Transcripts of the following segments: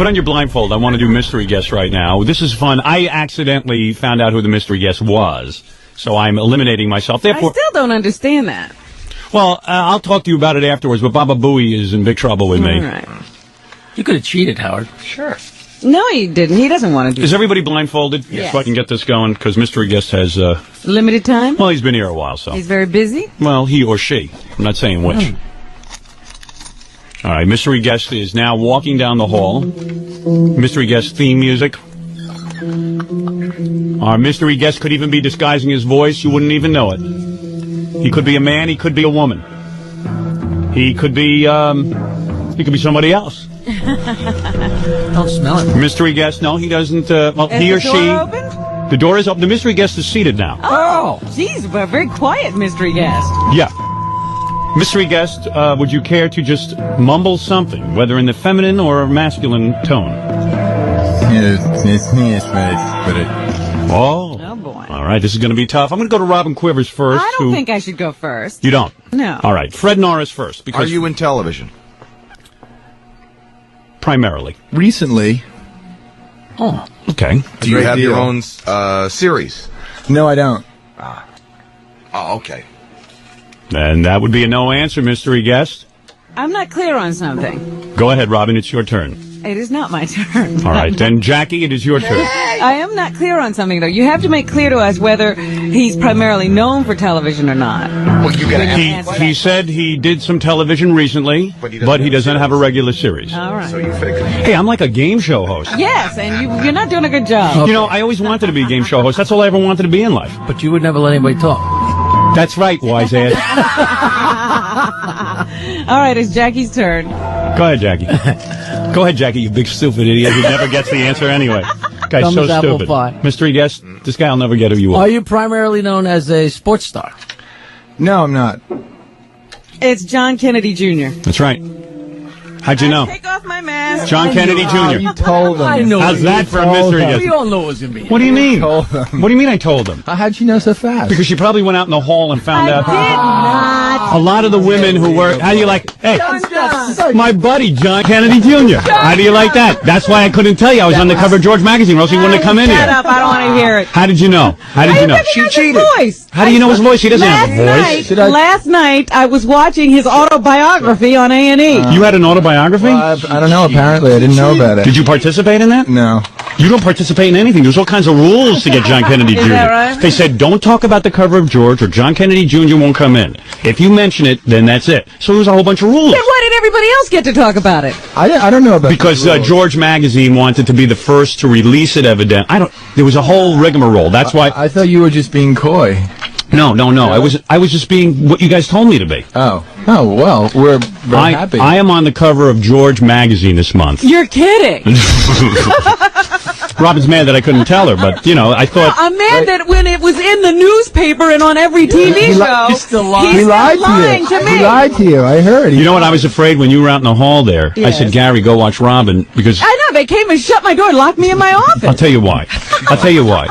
Put on your blindfold. I want to do mystery guess right now. This is fun. I accidentally found out who the mystery guest was, so I'm eliminating myself. Therefore, I still don't understand that. Well, I'll talk to you about it afterwards, but Baba Booey is in big trouble with me. All right. You could have cheated, Howard. Sure. No, he didn't. He doesn't want to do Is everybody blindfolded? Yes. So I can get this going, because mystery guest has, limited time? well, he's been here a while, so. He's very busy? Well, he or she. I'm not saying which. All right, mystery guest is now walking down the hall. Mystery guest theme music. Our mystery guest could even be disguising his voice. You wouldn't even know it. He could be a man. He could be a woman. He could be somebody else. Don't smell it. Mystery guest, no, he doesn't. Well, Is he the or door she. open? The door is open. The mystery guest is seated now. Oh, jeez, a very quiet mystery guest. Yeah. Mystery guest, would you care to just mumble something, whether in the feminine or masculine tone? Oh. Oh, boy. All right, this is going to be tough. I'm going to go to Robin Quivers first. I don't think I should go first. You don't? No. All right, Fred Norris first. Because Are you in television? primarily. Recently. Oh. Okay. Do you Great have your deal. own series? No, I don't. Oh, okay. And that would be a no answer, mystery guest. I'm not clear on something. Go ahead, Robin. It's your turn. It is not my turn. All right, then, Jackie, it is your turn. I am not clear on something, though. You have to make clear to us whether he's primarily known for television or not. Well, you got to He said he did some television recently, But but he he doesn't doesn't have a regular series. All right. So you figured. Hey, I'm like a game show host. Yes, and you're not doing a good job. You know, I always wanted to be a game show host. That's all I ever wanted to be in life. But you would never let anybody talk. That's right, wise ass. All right, it's Jackie's turn. Go ahead, Jackie. Go ahead, Jackie, you big stupid idiot who never gets the answer anyway. Guy's Dumb so as apple stupid. pie. Mystery guest, this guy will never get who you Are are. you primarily known as a sports star? No, I'm not. It's John Kennedy Jr. That's right. How'd you know? Take off my mask. John Kennedy Oh, Jr. you told them. I know. How's that for a mystery We guest? all know it was going to be. What do you mean? Told them. What do you mean I told him? How'd you know so fast? Because she probably went out in the hall and found I out. did not. A lot of the women who work. How do you like? Hey, my buddy John Kennedy Jr. How do you like that? That's why I couldn't tell you. I was on the cover of George Magazine, or else he wouldn't have come in Shut here. up, I don't want to hear it. How did you know? How did you know? She cheated. Voice. How do you know his voice? He doesn't have a voice. Last night, I was watching his autobiography on A&E. You had an autobiography? Well, I don't know. Apparently, I didn't know about it. Did you participate in that? No. You don't participate in anything. There's all kinds of rules to get John Kennedy Jr. Is that right? They said, don't talk about the cover of George or John Kennedy Jr. won't come in. If you mention it, then that's it. So there's a whole bunch of rules. Then why did everybody else get to talk about it? I don't know about Because the rules. George Magazine wanted to be the first to release it, there was a whole rigmarole. That's why. I thought you were just being coy. No. I was just being what you guys told me to be. Oh, well, we're very happy. I am on the cover of George Magazine this month. You're kidding. Robin's mad that I couldn't tell her, but, I thought. I'm mad that when it was in the newspaper and on every TV show, he's still lying. he's He lied still lying to you. to me. He lied to you. I heard. You know what? I was afraid when you were out in the hall there. I Yes. said, Gary, go watch Robin, because I know, they came and shut my door and locked me in my office. I'll tell you why.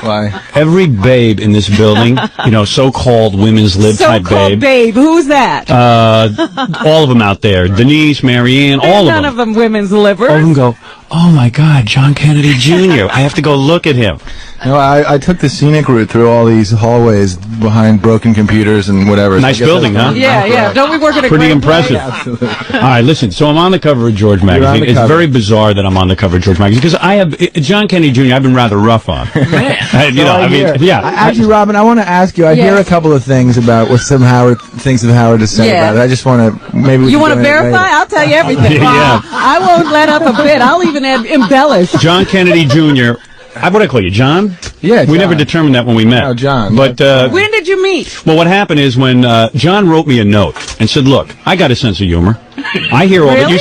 Why? Every babe in this building, so-called women's lib type So-called babe. Who's that? all of them out there. Denise, Marianne, all None of of them. them women's livers. All of them go, oh my God, John Kennedy Jr. I have to go look at him. No, I took the scenic route through all these hallways behind broken computers and whatever. Nice So I guess building, that's- huh? Yeah. Don't we work at a Pretty great impressive. Absolutely. All right, listen. So I'm on the cover of George on Magazine. the It's cover. very bizarre that I'm on the cover of George Magazine because I have John Kennedy Jr. I've been rather rough on. Actually, Robin, I want to ask you. I hear a couple of things about what some Howard thinks of Howard has said Yeah. about it. I just want to maybe. You want to verify? I'll tell you everything. Yeah. I won't let up a bit. I'll even embellish. John Kennedy Jr. What do I call you, John? Yeah, We John. never determined that when we met. No, John. But When did you meet? well, what happened is when John wrote me a note and said, "Look, I got a sense of humor. I hear all that. You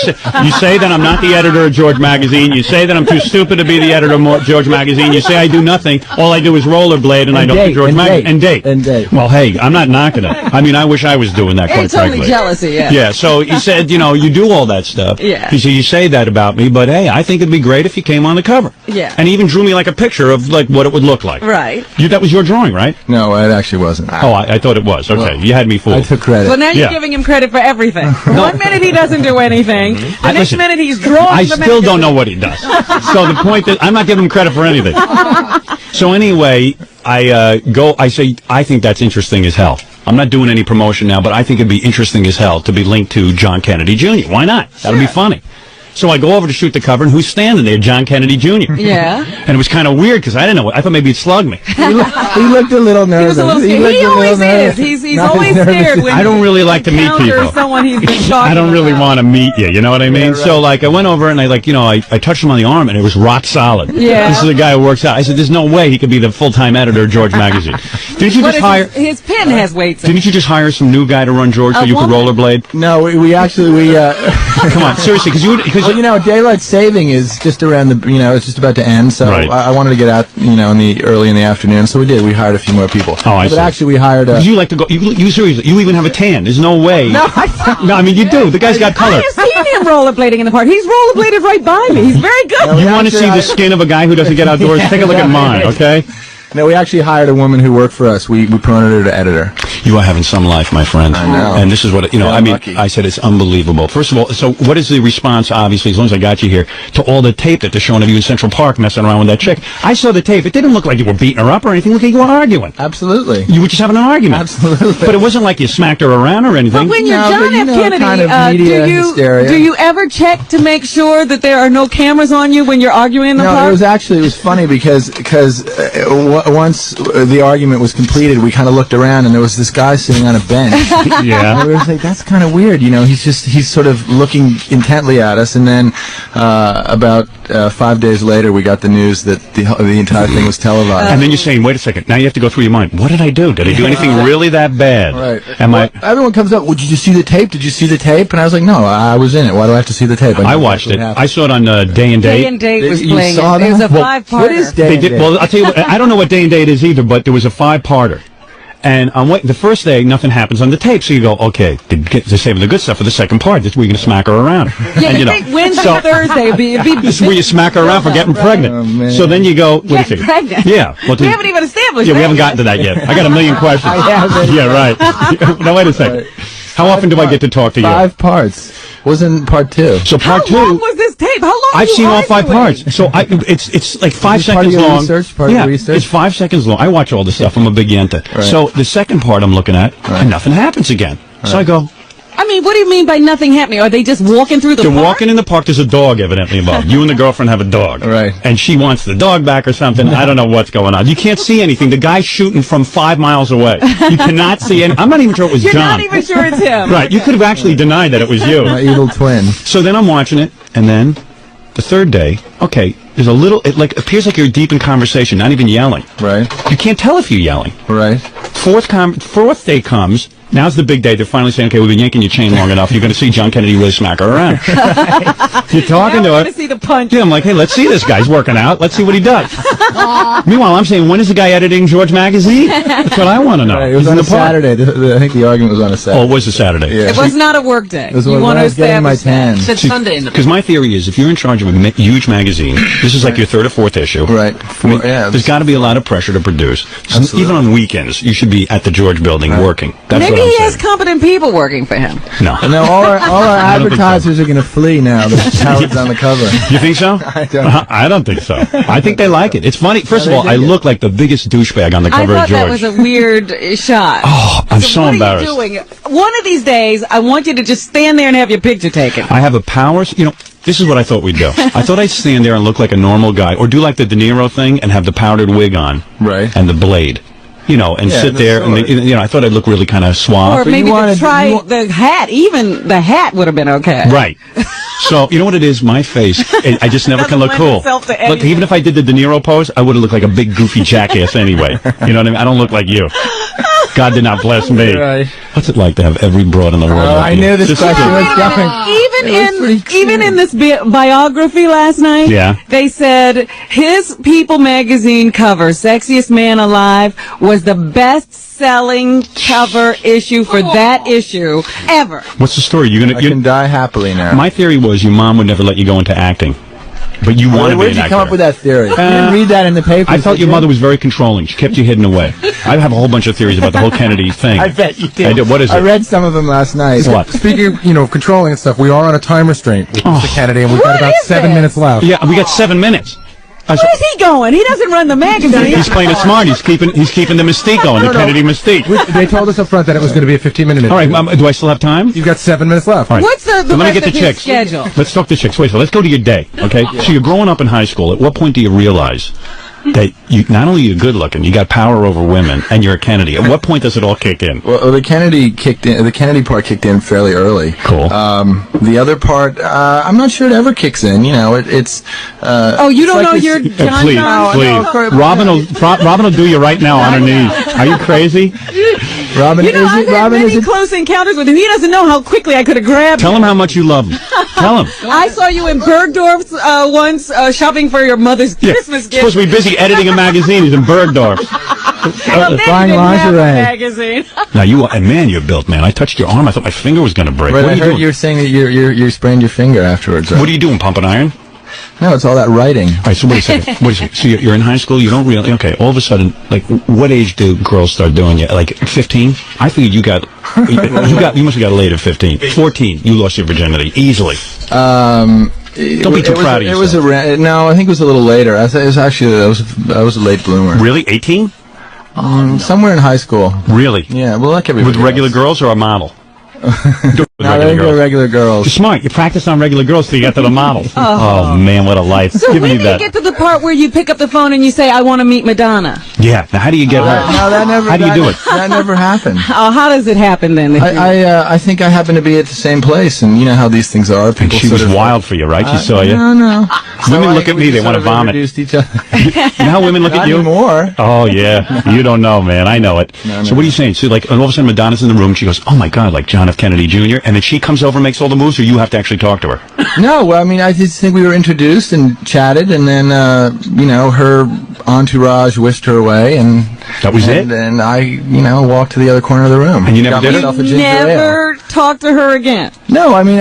say that I'm not the editor of George Magazine. You say that I'm too stupid to be the editor of George Magazine. You say I do nothing. All I do is rollerblade and I don't do George Magazine and date. Well, hey, I'm not knocking it. I mean, I wish I was doing that. Quite It's only frankly. jealousy, yeah. Yeah. So he said, you do all that stuff. Yeah. He said, you say that about me, but hey, I think it'd be great if you came on the cover. Yeah. And he even drew me like a picture of like what it would look like. Right. That was your drawing, right? No, it actually wasn't. Oh, I thought it was. Okay, Well, you had me fooled. I took credit. So now you're Yeah. giving him credit for everything. 1 minute minute he doesn't do anything. The next Listen, minute he's drawing. I the still don't magazine. know what he does. So the point is, I'm not giving him credit for anything. So anyway, I say, I think that's interesting as hell. I'm not doing any promotion now, but I think it'd be interesting as hell to be linked to John Kennedy Jr. Why not? That'll be funny. So I go over to shoot the cover, and who's standing there? John Kennedy Jr. Yeah. And it was kind of weird because I didn't know. I thought maybe he'd slug me. He looked a little He nervous. was a little scared. looked He a little always nervous. is. He's Not always nervous. scared when I don't really like to meet encounters people. someone he's been talking I don't really about. want to meet you. You know what I mean? Yeah, right. So like I went over and I touched him on the arm and it was rock solid. Yeah. This is a guy who works out. I said, "There's no way he could be the full-time editor of George Magazine." Didn't you What just is hire? his pen has weights in it. Didn't you just hire some new guy to run George so A you could woman? rollerblade? No, we actually Come on, seriously, because Well, you know, daylight saving is just around it's just about to end. So Right. I wanted to get out, early in the afternoon. So we did. We hired a few more people. Oh, I But see. actually, we hired a. you like to go. You seriously, you even have a tan. There's no way. No, I No, I mean you do. The guy's got I color. have seen him rollerblading in the park. He's rollerbladed right by me. He's very good. You want to see the skin of a guy who doesn't get outdoors? Take a look at mine, okay? No, we actually hired a woman who worked for us. We promoted her to editor. You are having some life, my friend. I know. And this is what, Yeah, I mean, lucky. I said it's unbelievable. First of all, so what is the response, obviously, as long as I got you here, to all the tape that they're showing of you in Central Park messing around with that chick? I saw the tape. It didn't look like you were beating her up or anything. Look like you were arguing. Absolutely. You were just having an argument. Absolutely. But it wasn't like you smacked her around or anything. But when you're No, John but you F. know, Kennedy, kind of media hysteria. do you ever check to make sure that there are no cameras on you when you're arguing in the No, park? it was funny because once the argument was completed, we kind of looked around and there was this guy sitting on a bench. Yeah. And we were like, that's kind of weird, he's sort of looking intently at us. And then about 5 days later, we got the news that the entire thing was televised. And then you're saying, wait a second. Now you have to go through your mind. What did I do? Did I do anything really that bad? Right. Am I? Everyone comes up, well, did you see the tape? Did you see the tape? And I was like, no, I was in it. Why do I have to see the tape? I know watched exactly it. what I happened. saw it on Day and Day Date. and Date was You playing saw it. It was that? a Well, five-parter. what is Day They and did. Date? Well, I'll tell you what. I don't know what Day and Date is either, but there was a 5-parter. And I'm waiting. The first day, nothing happens on the tape, so you go, okay, they're saving the good stuff for the second part. This is where you're going to smack her around. Yeah, And, you think Wednesday, Thursday would be this is where you smack her around for getting pregnant. Oh, man. So then you go, wait a Get second. pregnant. Yeah. Well, We haven't even established Yeah, we that haven't yet. gotten to that yet. I got a million questions. I haven't. Yeah, right. Now, wait a second. How often do I get to talk to you? 5 parts. Wasn't part 2. So part How long 2. was this tape? How long? I've were you seen all 5 arguing? parts. So it's like 5 Is this part seconds of your long. research? Part of yeah, the research? it's 5 seconds long. I watch all this stuff. I'm a big yenta. Right. So the second part I'm looking at, and nothing happens again. So I go, I mean, what do you mean by nothing happening? Are they just walking through the they're park? walking in the park. There's a dog evidently involved. You and the girlfriend have a dog. Right. And she wants the dog back or something. I don't know what's going on. You can't see anything. The guy's shooting from 5 miles away. You cannot see any. I'm not even sure it was You're John. not even sure it's him. Right. You could have actually denied that it was you. My evil twin. So then I'm watching it, and then the third day, okay, there's a little, it like appears like you're deep in conversation, not even yelling. Right. You can't tell if you're yelling. Right. Fourth day comes. Now's the big day. They're finally saying, okay, we've been yanking your chain long enough. You're going to see John Kennedy really smack her around. You're talking Now to we're her. gonna see the punch. Yeah, I'm like, hey, let's see this guy's working out. Let's see what he does. Meanwhile, I'm saying, when is the guy editing George Magazine? That's what I want to know. Right. It was He's on in a the park. Saturday. I think the argument was on a Oh, Saturday. it was a Saturday. Yeah. It was not a work day. It was You when want I to was getting my establish that. tan. Said Sunday in the Because my theory is, if you're in charge of a huge magazine, this is like your 3rd or 4th issue. Right. I mean, Yeah. there's got to be a lot of pressure to produce. Absolutely. Even on weekends, you should be at the George Building working. That's Maybe what I'm he saying. has competent people working for him. No. And now all our I don't think so. advertisers are going to flee now that Howard's on the cover. You think so? I don't. I don't think so. I think they like it. It's funny. First of they all, I dig it. look like the biggest douchebag on the I cover thought of George. that was a weird shot. Oh, I'm so what embarrassed. are you doing? One of these days, I want you to just stand there and have your picture taken. I have a power. This is what I thought we'd do. I thought I'd stand there and look like a normal guy, or do like the De Niro thing and have the powdered wig on, Right. and the blade, and Yeah, sit the there. And sword. I thought I'd look really kind of suave. Or but you maybe wanted- to try you wa- the hat. Even the hat would have been okay. Right. So, you know what it is? My face, I just never can look Doesn't cool. lend itself to Look, anything. even if I did the De Niro pose, I would have looked like a big goofy jackass anyway. You know what I mean? I don't look like you. God did not bless me. Right. What's it like to have every broad in the world? like I you? knew this Just- question was coming. Even in this biography last night, Yeah. they said his People magazine cover, Sexiest Man Alive, was the best-selling cover issue for that issue ever. What's the story? I can die happily now. My theory was your mom would never let you go into acting. But you want to be Where an did you actor. come up with that theory? You didn't read that in the paper. I thought your mother was very controlling. She kept you hidden away. I have a whole bunch of theories about the whole Kennedy thing. I bet you did. I did. What is it? I read some of them last night. What? Speaking of, controlling and stuff, we are on a time restraint with Mr. Kennedy, and we've got What about is 7 this? minutes left. Yeah, we got 7 minutes. Where's he going? He doesn't run the magazine. He's playing it smart. He's keeping the mystique going, the Kennedy mystique. They told us up front that it was going to be a 15-minute. All right, do I still have time? You've got 7 minutes left. All right. What's the So let me rest get the of his chicks. schedule? Let's talk to chicks. Wait, so let's go to your day, okay? So you're growing up in high school. At what point do you realize that you not only you're good looking, you got power over women, and you're a Kennedy? At what point does it all kick in? Well, the Kennedy part kicked in fairly early. Cool. The other part, I'm not sure it ever kicks in. It's. Oh, you don't like know this- your John Please, John? please. Robin will do you right now on her knees. Are you crazy? Robin, You know, I've had Robin many is close encounters with him. He doesn't know how quickly I could have grabbed Tell him. him how much you love him. Tell him. I saw you in Bergdorf's once shopping for your mother's Christmas gift. Supposed to be busy editing a magazine. He's in Bergdorf. Well, then buying you didn't have a lingerie. magazine. Now and man, you're built, man. I touched your arm. I thought my finger was going to break. Right, What I are you heard doing? you were saying that you sprained your finger afterwards. Right? What are you doing? Pumping iron? No, it's all that writing. All right, so wait a second. Wait a second. So you're in high school. You don't really. Okay. All of a sudden, like, what age do girls start doing it? Like 15? I figured you must have got laid at 15. 14. You lost your virginity easily. Don't be too proud of It was yourself. no, I think it was a little later. I was actually I was a late bloomer. Really? 18? Somewhere in high school. Really? Yeah, well, like everybody. With regular else. girls or a model? With No, they were regular girls. You're smart. You practice on regular girls till you get to the model. Oh, man, what a life. So Give when me do you that. get to the part where you pick up the phone and you say, I want to meet Madonna? Yeah. Now, how do you get her? No, that never. How do you do it? That never happened. Oh, how does it happen then? I think I happened to be at the same place, and you know how these things are. People She was sort of, wild for you, right? She saw you. No. Women look at me, they want to vomit. Introduced each other. You know how women look Not at you? anymore. Oh, yeah. You don't know, man. I know it. So what are you saying? So, like, and all of a sudden Madonna's in the room. She goes, oh, my God, like John F. Kennedy Jr. And then she comes over and makes all the moves, or you have to actually talk to her? No, well, I mean, I just think we were introduced and chatted, and then, her entourage whisked her away, and That was it? And I, walked to the other corner of the room. And you never Got did it? myself a ginger ale. Never talk to her again. No, I mean,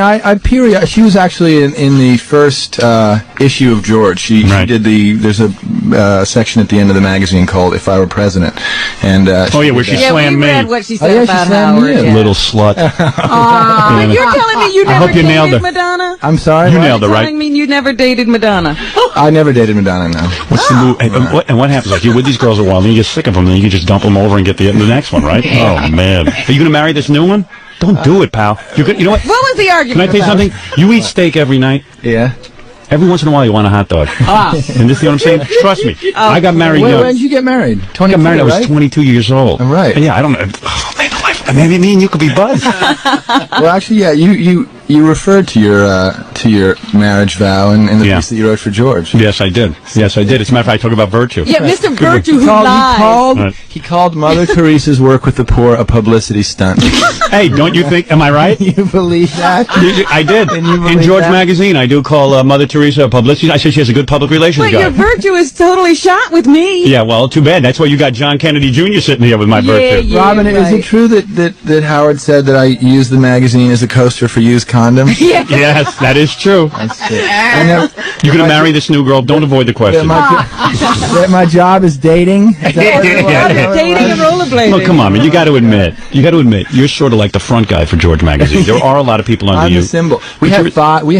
she was actually in the first issue of George. She Right. did there's a section at the end of the magazine called If I Were President. And Oh, yeah, where she Yeah, slammed we me. read what she said yeah, she about slammed Howard. you. Yeah. Little slut. But you're telling me you I never hope you nailed dated her. Madonna? I'm sorry? You what? nailed it, right? Telling me you never dated Madonna? I never dated Madonna, no. What's the move? And what happens? Like, you're with these girls a while, then you get sick of them, then you can just dump them over and get the next one, right? Oh, man. Are you going to marry this new one? Don't do it, pal. You know what? What was the Can argument I tell you about? something? You eat steak every night. Yeah. Every once in a while, you want a hot dog. And this, you know what I'm saying? Trust me. I got married When young. did you get married? I 22, got married. I was right? 22 years old. Right. And yeah, I don't know. Oh, man, the life. Maybe me and you could be buds. Well, actually, yeah, you referred to your marriage vow in the Yeah. piece that you wrote for George. Yes, I did. Yes, I did. As a matter of fact, I talk about virtue. Yeah, Mr. Virtue who lies. He called Mother Teresa's work with the poor a publicity stunt. Hey, don't you think? Am I right? You believe that? I did. And you In believe George that? Magazine, I do call Mother Teresa a publicity. I said she has a good public relations But guy. your virtue is totally shot with me. Yeah, well, too bad. That's why you got John Kennedy Jr. sitting here with my virtue. Yeah, Robin, is right. it true that Howard said that I used the magazine as a coaster for used condoms? Yeah. Yes, that is true. That's it. I never, You're going to marry this new girl. Don't avoid the that question. that my job is dating? Is that what it was? Yeah. Dating and rollerblading. Well, come on, man. You got to admit, you're sort of like the front guy for George Magazine. There are a lot of people under I'm you. the symbol. We you're-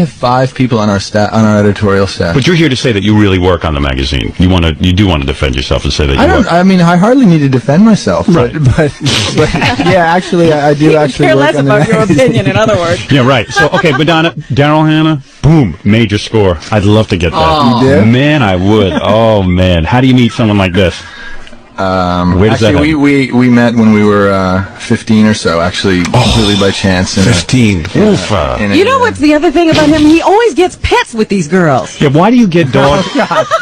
have five people on our staff, on our editorial staff. But you're here to say that you really work on the magazine. You do want to defend yourself and say that you I don't. work. I mean, I hardly need to defend myself. Right. But yeah, actually, I do actually Care work less on the about your magazine. opinion, in other words. Yeah, right. So, okay, Madonna, Daryl Hannah, boom, major score. I'd love to get that. You did? Man, I would. Oh, man. How do you meet someone like this? Where does that Actually, happen? we met when we were 15 or so. Actually, completely by chance. In 15. Oof. You know what's the other thing about him? He always gets pets with these girls. Yeah, why do you get dogs?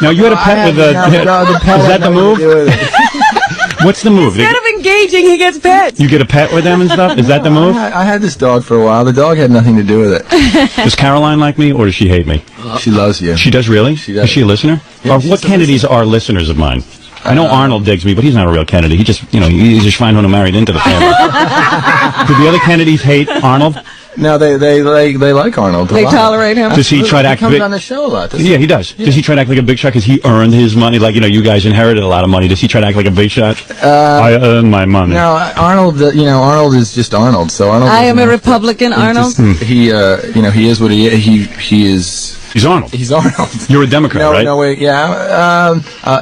Now, you had a pet with a... Is that the move? What's the move? Instead of engaging, he gets pets. You get a pet with them and stuff? Is that the move? I had this dog for a while. The dog had nothing to do with it. Does Caroline like me, or does she hate me? She loves you. She does, really? She does. Is she a listener? Yeah, Or she's what a Kennedys are listeners of mine? I know Arnold digs me, but he's not a real Kennedy. He just, he's a Schweinhund who married into the family. Do the other Kennedys hate Arnold? No, they like Arnold. a They lot. tolerate him? Does he try to He act comes big? on the show a lot. doesn't Yeah, he does. Does he try to act like a big shot because he earned his money? Like, you guys inherited a lot of money. Does he try to act like a big shot? I earned my money. No, Arnold. Arnold is just Arnold. So Arnold. I am a doesn't have to- Republican, Arnold. He is what he is. He's Arnold. He's Arnold. You're a Democrat, No, right? no, wait, yeah,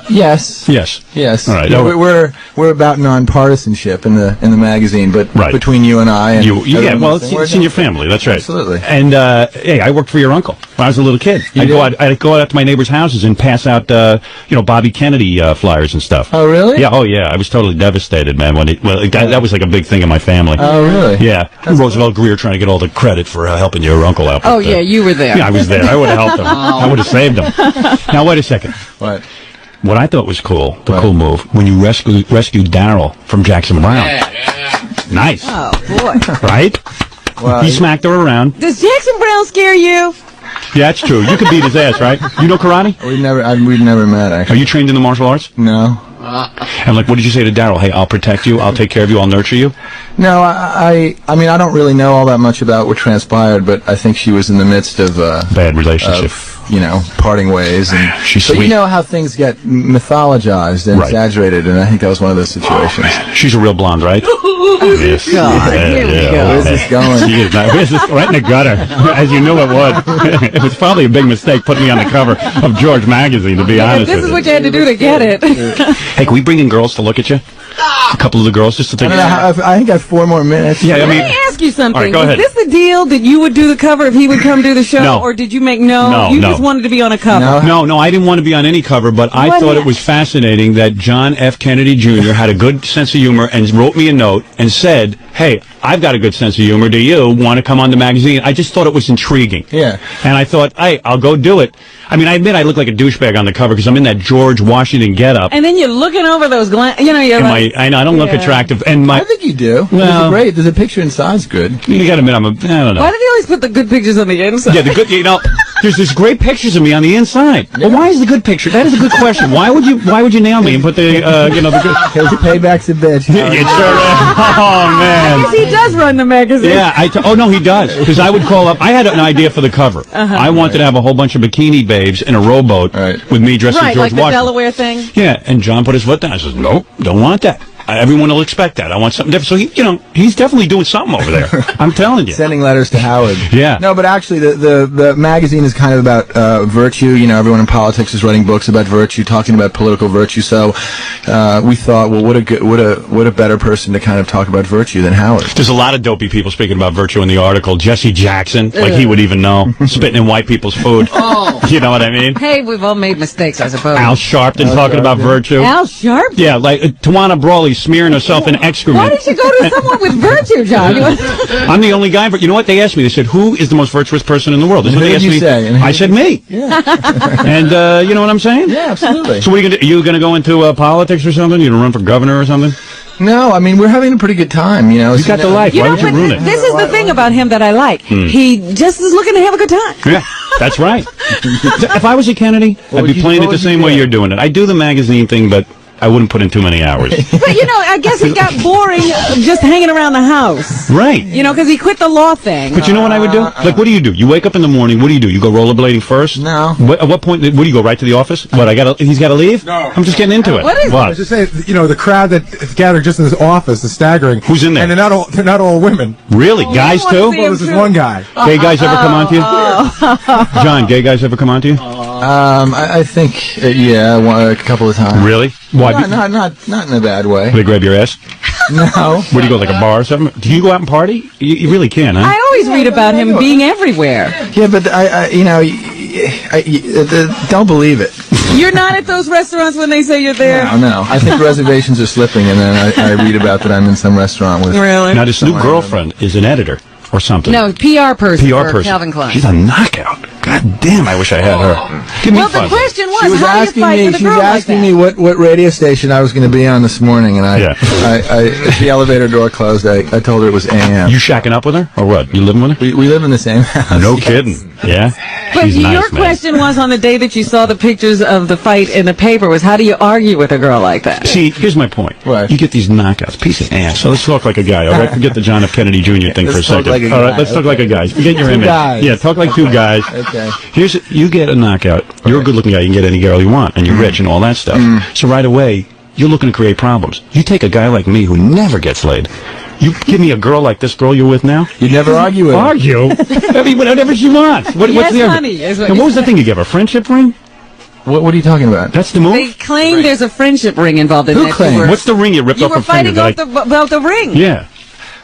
yes, Yes. yes. All right. Yeah, we're about nonpartisanship in the magazine, but Right. between you and I, and Yeah, everyone well, else, it's, we're it's in your Democrat. family. That's right. Absolutely. And hey, I worked for your uncle when I was a little kid. I'd go out to my neighbors' houses and pass out, Bobby Kennedy flyers and stuff. Oh, really? Yeah. Oh, yeah. I was totally devastated, man. That was like a big thing in my family. Oh, really? Yeah. Roosevelt Greer trying to get all the credit for helping your uncle out. Oh, but, yeah, you were there. Yeah, I was there. I would have helped him. I would have saved him. Now, wait a second. What? What I thought was cool, the What? cool move, when you rescued Daryl from Jackson Brown. Nice. Oh, boy. Right? Well, He smacked her around. Does Jackson Brown scare you? Yeah, that's true. You could beat his ass, right? You know karate? we've never met, Are actually. you trained in the martial arts? No. And what did you say to Daryl? Hey, I'll protect you. I'll take care of you. I'll nurture you. No, I mean, I don't really know all that much about what transpired, but I think she was in the midst of Bad relationship. parting ways, and She's but sweet. you know how things get mythologized and Right. exaggerated, and I think that was one of those situations. She's a real blonde, right? Yes. God, here we go. Where's this going? She is not. Where's this? Right in the gutter, as you knew it would. It was probably a big mistake putting me on the cover of George Magazine, to be honest This with is you. what you had to do to get it. Hey, can we bring in girls to look at you? A couple of the girls just to I think. don't know. I think I have 4 more minutes. Yeah, I Let mean, me ask you something. All right, go Is ahead. this the deal that you would do the cover if he would come do the show? No. Or did you make no? You No. just wanted to be on a cover. No, I didn't want to be on any cover, but I What thought it next? was fascinating that John F. Kennedy Jr. had a good sense of humor and wrote me a note and said, hey, I've got a good sense of humor. Do you want to come on the magazine? I just thought it was intriguing. Yeah. And I thought, hey, I'll go do it. I mean, I admit I look like a douchebag on the cover because I'm in that George Washington getup. And then you're looking over those you're And like, I don't look Yeah. attractive. And I think you do. Well- There's the picture inside's good. you got to admit, I don't know. why do they always put the good pictures on the inside? Yeah, there's great pictures of me on the inside. Well, why is the good picture? That is a good question. Why would you nail me and put the the good? Because payback's a bitch. It sure is. Oh man. Yes, he does run the magazine. Yeah, oh no, he does. Because I would call up. I had an idea for the cover. I wanted to have a whole bunch of bikini babes in a rowboat Right. with me dressed as Right, George like the Washington. Delaware thing. Yeah, and John put his foot down. I says, nope, don't want that. Everyone will expect that. I want something different. So he's definitely doing something over there. I'm telling you. Sending letters to Howard. Yeah. No, but actually, the magazine is kind of about virtue. Everyone in politics is writing books about virtue, talking about political virtue. So we thought, well, what a better person to kind of talk about virtue than Howard. There's a lot of dopey people speaking about virtue in the article. Jesse Jackson, like he would even know, spitting in white people's food. You know what I mean? Hey, we've all made mistakes, I suppose. Al Sharpton talking about virtue. Al Sharpton? Yeah, like Tawana Brawley smearing herself in excrement. Why did you go to someone with virtue, John? I'm the only guy. But you know what? They asked me. They said, "Who is the most virtuous person in the world?" That's what Who they did asked you me. say? And who I said me. Yeah. And you know what I'm saying? Yeah, absolutely. So what are you gonna do? You gonna go into politics or something? You gonna run for governor or something? No, I mean, we're having a pretty good time. You got the life. Why would you but ruin it? this is the thing about him that I like. He just is looking to have a good time. Yeah, that's right. If I was a Kennedy, I'd be playing it the same way you're doing it. I do the magazine thing, but I wouldn't put in too many hours. But, I guess it got boring just hanging around the house. Right. Because he quit the law thing. But you know what I would do? Like, what do? You wake up in the morning. What do? You go rollerblading first? No. At what point? What do you go right to the office? What? He's got to leave? No. I'm just getting into it. What is I was just saying, the crowd that is gathered just in this office is staggering. Who's in there? And they're not all women. Really? Guys want to too? see Well, this is too. one guy. Gay guys ever come on to you? John, gay guys ever come on to you? I think, a couple of times. Really? Why? Not in a bad way. They grab your ass? No. Where do you go, like a bar or something? Do you go out and party? You really can, huh? I always read about him being everywhere. Yeah, but don't believe it. You're not at those restaurants when they say you're there? No. I think reservations are slipping, and then I read about that I'm in some restaurant with. Really? Now, this new girlfriend is an editor or something. No, PR person PR for person. Calvin Klein. She's a knockout. God God damn, I wish I had her. Give me Well, the five. question She was, was how do you asking fight me. with a She girl was like asking that? me what radio station I was going to be on this morning, and Yeah. as the elevator door closed, I told her it was AM. You shacking up with her? Or what? You living with her? We live in the same house. No Yes. kidding. Yeah? But She's your nice, man. question was on the day that you saw the pictures of the fight in the paper was, how do you argue with a girl like that? See, here's my point. What? You get these knockouts, piece of ass. So let's talk like a guy, all right? Forget the John F. Kennedy Jr. thing for a Let's talk second. like a All right, guy, let's talk like a guy. Forget your Two image. guys. Yeah, talk like two guys. Okay. You get a knockout. You're a good-looking guy. You can get any girl you want, and you're rich and all that stuff. So right away, you're looking to create problems. You take a guy like me who never gets laid. You give me a girl like this girl you're with now. You'd never argue with her. Argue? I mean, whatever she wants. What's Yes, the honey, is what And you what was the thing you gave her? A friendship ring? What are you talking about? That's the move? They claim there's a friendship ring involved in Who that. claimed? What's the ring you ripped You off were her finger? fighting about the ring. Yeah.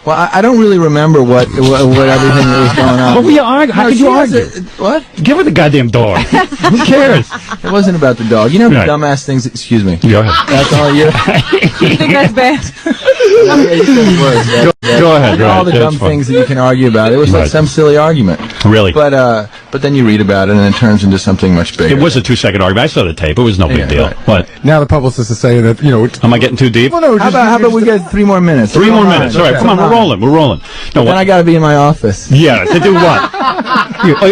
Well, I don't really remember what everything that was going on. What were you arguing? How No, could she you has argue? What? Give her the goddamn dog. Who cares? It wasn't about the dog. You know the Right. dumbass things. Excuse me. Go ahead. That's all you. You think that's bad? You said words, right? Go ahead. All the That's dumb fine. things that you can argue about. It was like Right. some silly argument. Really? But then you read about it and it turns into something much bigger. It was a 2-second argument. I saw the tape. It was no big Yeah, deal. right. What? Now the publicist is saying that, Am I getting too deep? well, no, How about we get 3 more minutes? 3 more minutes. All right, Okay. come on. We're rolling. We're rolling. No, Then I what? got to be in my office. Yeah, to do what?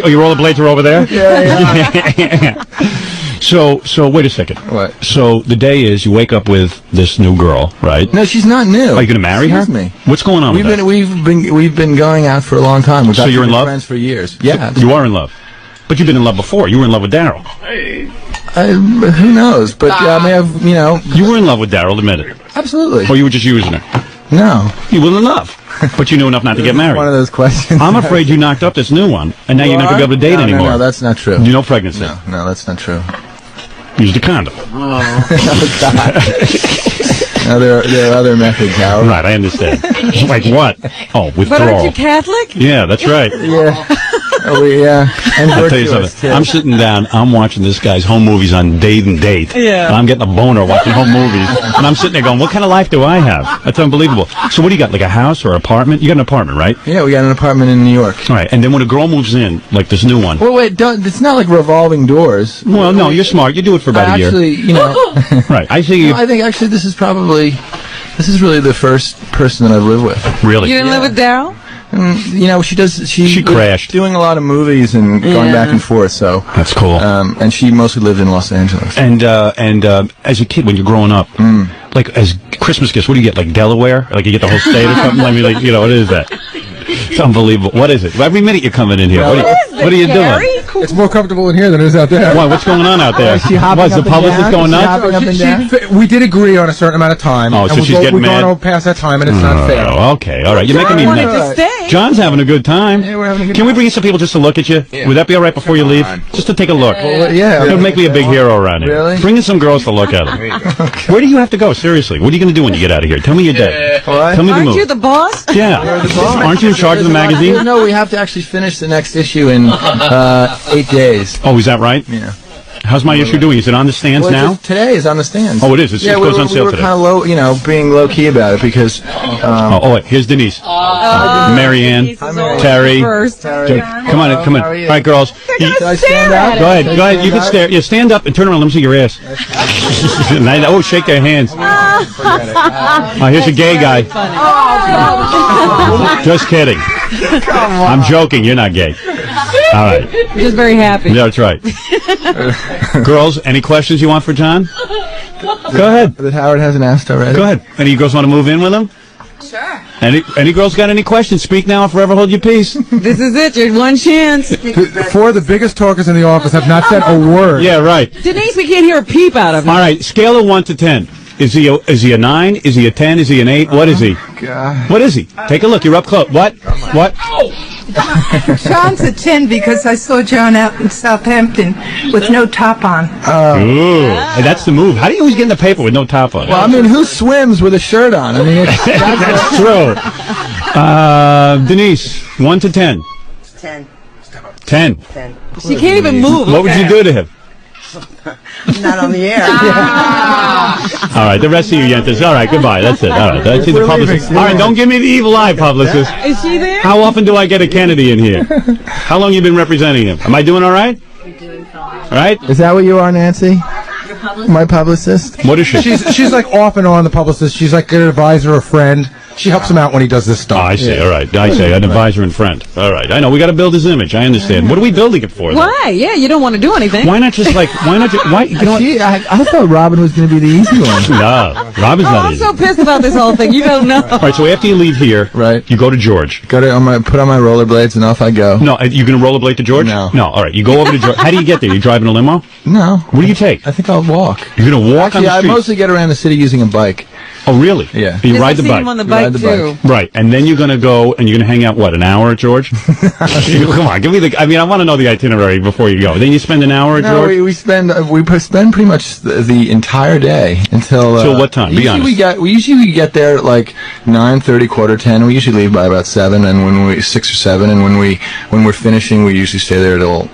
Your rollerblades are over there? Yeah. So wait a second. What? So the day is you wake up with this new girl, right? No, she's not new. Are you going to marry her? Excuse me. What's going on We've with been we've been going out for a long time. We've So you're in been love? friends for years. Yeah. that? You are in love. But you've been in love before. You were in love with Daryl. Who knows? But I may have, You were in love with Daryl, admit it. absolutely. Or you were just using her. No. You were in love. But you knew enough not to get One of married. those questions. I'm afraid you knocked up this new one, and now you're not going to be able to date no, anymore. No, that's not true. You know pregnancy. No, that's not true. Use the condom. No, there are other methods, Howard. Right, I understand. Like what? Oh, But aren't you withdrawal. Catholic? Yeah, that's right. Yeah. And I'll tell you virtuous, something. too. I'm sitting down. I'm watching this guy's home movies on Date and Date. Yeah. And I'm getting a boner watching home movies. And I'm sitting there going, what kind of life do I have? That's unbelievable. So what do you got, like a house or apartment? You got an apartment, right? Yeah, we got an apartment in New York. All right. And then when a girl moves in, like this new one. Well, wait, it's not like revolving doors. Well, no, you're smart. You do it for about a year. Actually, Right. I see you. I think actually this is really the first person that I've lived with. Really? You didn't live with Daryl? She crashed. doing a lot of movies and going Yeah. back and forth. So That's cool. and she mostly lived in Los Angeles. And as a kid, when you're growing up, like as Christmas gifts, what do you get? Like Delaware? Like you get the whole state or something? I mean, like, what is that? It's unbelievable. What is it? Every minute you're coming in here. What are you doing? It's more comfortable in here than it is out there. Why? What's going on out there? Is she hopping What's the up and publicist down? going Is she nuts? hopping up and down? We did agree on a certain amount of time. Oh, so and she's getting we've mad? gone past that time, and it's not fair. Oh, okay. All right. You're making me wanted mad. to stay. John's having a good time. Yeah, we're having a good Can we time. bring in some people just to look at you? Would that be all right before you leave? on. Just to take a look. Yeah. It'll make me a big hero around here. Really? Bring in some girls to look at them. Where do you have to go? Seriously. What are you going to do when you get out of here? Tell me your day. What? Tell me the Aren't move. you the boss? Yeah. Aren't you in charge of the magazine? No, we have to actually finish the next issue in 8 days. Oh, is that right? Yeah. How's my issue doing? Is it on the stands Well, now? today is on the stands. Oh, it is. It yeah, goes on sale we were today. kind of low, being low key about it because Oh, wait. Here's Denise. Marianne. Terry. First. Come on. Come on. How are All you? right, girls. Should I stand up? Go ahead. Go ahead. You can stare. Yeah, stand up and turn around. Let me see your ass. Oh, shake their hands. Oh, here's a gay guy. Just kidding. I'm joking. You're not gay. All right. Just very happy. Yeah, that's right. Girls, any questions you want for John? Go ahead. That Howard hasn't asked already. Go ahead. Any girls want to move in with him? Sure. Any girls got any questions? Speak now or forever hold your peace. This is it. Your one chance. Four of the biggest talkers in the office have not said a word. Yeah, right. Denise, we can't hear a peep out of him. All right, scale of 1 to 10. Is he a 9? Is he a 10? Is he an 8? What is he? God. What is he? Take a look. You're up close. What? What? John's a 10 because I saw John out in Southampton with no top on. Ooh, hey, that's the move. How do you always get in the paper with no top on? Well, I mean, who swims with a shirt on? I mean, it's, That's true. Denise, 1 to 10. 10. 10. 10. She can't even move. What would you do to him? Not on the air. All right, the rest of you yentas. All right, goodbye. That's it. All right, that's it. The publicist. All right, don't give me the evil eye, publicist. Is she there? How often do I get a Kennedy in here? How long you been representing him? Am I doing all right? You're doing fine. All right. Is that what you are, Nancy? Your publicist? My publicist? What is she? She's like off and on the publicist. She's like an advisor, a friend. She helps him out when he does this Oh, stuff. I see. All right. I see. An advisor and friend. All right. I know. We got to build his image. I understand. What are we building it for? Though? Why? Yeah, you don't want to do anything. Why not just like? Why not? Why? You know what? I thought Robin was going to be the easy one. No, Robin's Oh, not I'm easy. so pissed about this whole thing. You don't know. All right. So after you leave here, Right. you go to George. Put on my rollerblades and off I go. No, you gonna rollerblade to George? No. No. All right. You go over to George. How do you get there? You driving a limo? No. What do you take? I think I'll walk. You're gonna walk Actually, on I the street. mostly get around the city using a bike. Oh, really? Yeah. You Yes, ride I've the seen bike. him on the Ride bike, the too. bike. Right, and then you're going to go and you're going to hang out, what, an hour at George? Come on, give me the, I mean, I want to know the itinerary before you go. Then you spend an hour at No, George? we spend pretty much the entire day until Till what time? Be usually honest. we usually get there at like 9:30, 9:45. We usually leave by about 7, and when we 6 or 7, and when we're finishing, we usually stay there till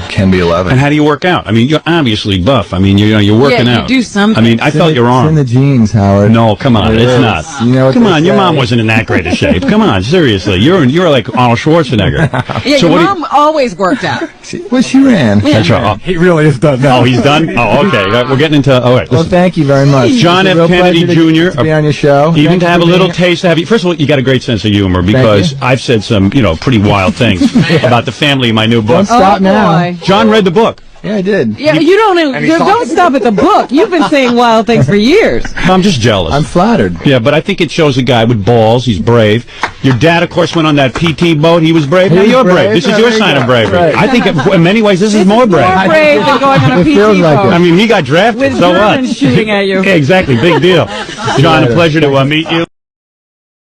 can be 11. And how do you work out? I mean, you're obviously buff. I mean, you're working Yeah, you out. do something. I mean, I felt your It's in arm. the jeans, Howard. No, come on, It it's is. not. You know what Come they on, your say. mom wasn't in that great a shape. Come on, seriously. You're like Arnold Schwarzenegger. Yeah, So your what do you- mom always worked out. Well, she ran. That's right. He really is done now. Oh, he's done? Oh, okay. We're getting into, all right. Well, Listen. thank you very much. John It's a F. real Kennedy pleasure Jr. to be on your show. Even Thank to you have a for little being- taste to have you. First of all, you got a great sense of humor because you. I've said some, pretty wild things about the family in my new book. Don't stop Oh, now. boy. John read the book. Yeah, I did. Yeah, you don't stop at the book. You've been saying wild things for years. I'm just jealous. I'm flattered. Yeah, but I think it shows a guy with balls. He's brave. Your dad, of course, went on that PT boat. He was brave. Now was you're brave. brave. This is Yeah, your there you sign of go. bravery. Right. I think in many ways this is more brave. More brave than going on a It PT feels like boat. it. I mean, he got drafted. With so what? Germans shooting at you. Yeah, exactly. Big deal. John, a pleasure to meet you.